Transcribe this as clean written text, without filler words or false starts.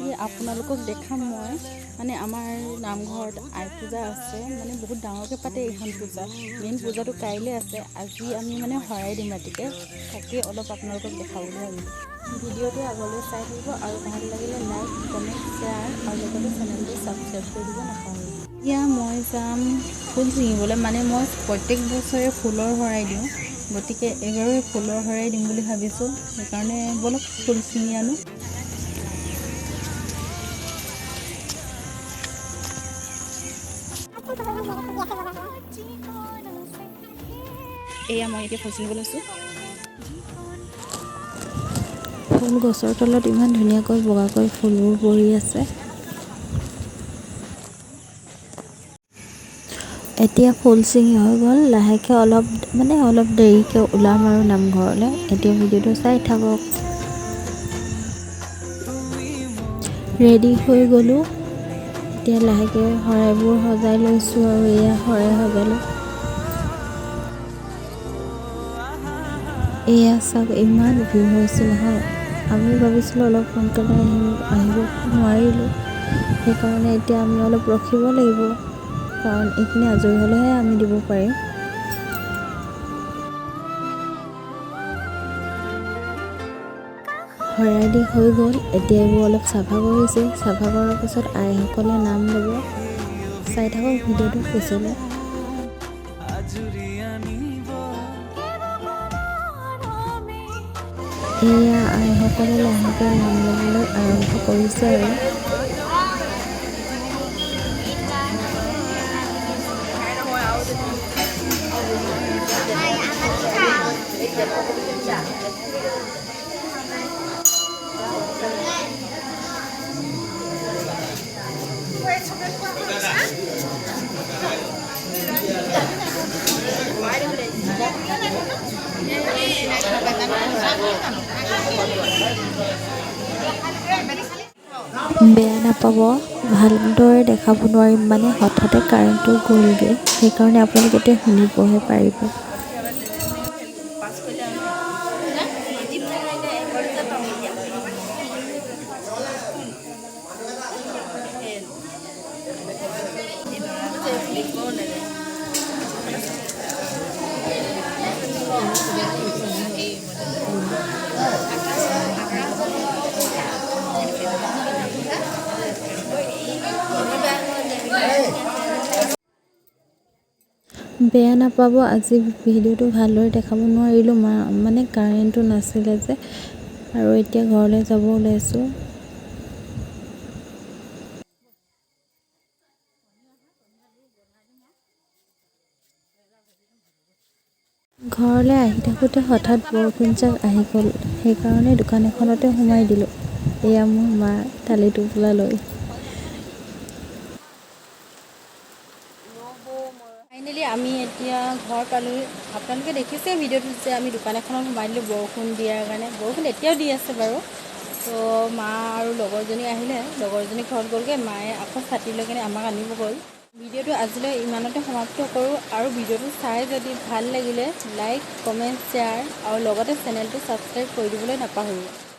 আজি আপোনালোকক দেখাম মই মানে আমাৰ নামঘৰত আই পূজা আছে মানে বহুত ডাঙৰকৈ পাতে এইখন পূজা মেইন পূজাটো কাইলৈ আছে আজি আমি মানে শৰাই দিম ৰাতিকে তাকে অলপ আপোনালোকক দেখাবলৈ ভাবিলোঁ ভিডিঅ'টো আগলৈ চাই থাকিব আৰু ভাল লাগিলে লাইক কমেণ্ট শ্বেয়াৰ আৰু লগতে চেনেলটো ছাবস্ক্ৰাইব কৰি দিব নাপাহৰিব এতিয়া মই যাম ফুল ছিঙিবলৈ মানে মই প্ৰত্যেক বছৰে ফুলৰ শৰাই দিওঁ গতিকে এইবাৰো ফুলৰ শৰাই দিম বুলি ভাবিছোঁ সেইকাৰণে বলক ফুল ছিঙি আনো এয়া মই এতিয়া ফুল ছিঙিব লৈছোঁ ফুল গছৰ তলত ইমান ধুনীয়াকৈ বগাকৈ ফুলবোৰ পৰি আছে এতিয়া ফুল ছিঙি হৈ গ'ল লাহেকৈ অলপ দেৰিকৈ ওলাম আৰু নামঘৰলৈ এতিয়া ভিডিঅ'টো চাই থাকক ৰেডি হৈ গ'লোঁ এতিয়া লাহেকৈ শৰাইবোৰ সজাই লৈছোঁ আৰু এয়া শৰাই সজালোঁ এয়া চাওক ইমান ভিৰ হৈছিল নহয় আমি ভাবিছিলোঁ অলপ সোনকালে আহিব নোৱাৰিলোঁ সেইকাৰণে এতিয়া আমি অলপ ৰখিব লাগিব কাৰণ এইখিনি আজৰি হ'লেহে আমি দিব পাৰিম শৰাই দি হৈ গ'ল এতিয়া এইবোৰ অলপ চাফা কৰিছে চাফা কৰাৰ পিছত আইসকলে নাম ল'ব চাই থাকক ভিডিঅ'টো পিছলৈ এয়া আইসকলে লাহেকৈ নাম ল'বলৈ আৰম্ভ কৰিছে আৰু বেয়া নাপাব ভালদৰে দেখাব নোৱাৰিম মানে হঠাতে কাৰেণ্টটো গ'লগৈ সেইকাৰণে আপোনালোকে এতিয়া শুনিবহে পাৰিব বেয়া নাপাব আজি ভিডিঅ'টো ভালদৰে দেখাব নোৱাৰিলোঁ মানে কাৰেণ্টটো নাছিলে যে আৰু এতিয়া ঘৰলৈ যাব ওলাইছোঁ ঘৰলৈ আহি থাকোঁতে হঠাৎ বৰষুণজাক আহি গ'ল সেইকাৰণে দোকান এখনতে সোমাই দিলোঁ এয়া মোৰ মা টালি টোপোলা লৈ ফাইনেলি আমি এতিয়া ঘৰ পালোঁ আপোনালোকে দেখিছে ভিডিঅ'টোত যে আমি দোকান এখনত সোমাই দিলোঁ বৰষুণ দিয়াৰ কাৰণে বৰষুণ এতিয়াও দি আছে বাৰু তো মা আৰু লগৰজনী আহিলে লগৰজনী ঘৰত গ'লগৈ মায়ে আকৌ ছাতি লৈ কিনে আমাক আনিব গ'ল ভিডিঅ'টো আজিলৈ ইমানতে সমাপ্ত কৰোঁ আৰু ভিডিঅ'টো চাই যদি ভাল লাগিলে লাইক কমেণ্ট শ্বেয়াৰ আৰু লগতে চেনেলটো ছাবস্ক্ৰাইব কৰি দিবলৈ নাপাহৰিব